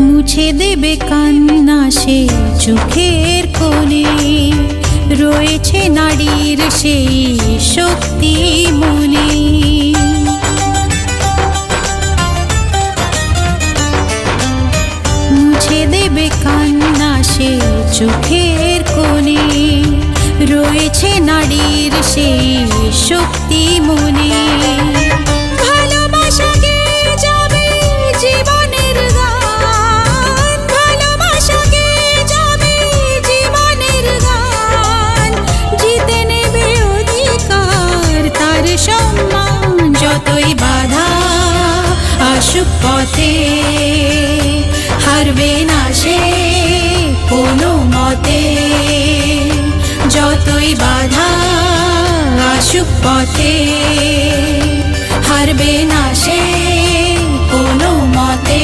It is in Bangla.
মুছে দেবে কান্না সে চোখের কোণে, রয়েছে নারীর সেই শক্তি মনে। মুছে দেবে কান্না সে চোখের কোণে, রয়েছে নারীর সেই শক্তি মনে। যতই বাধা আসুক পথে, হারবে না সে কোনো মতে। যতই বাধা আসুক পথে, হারবে না সে কোনো মতে।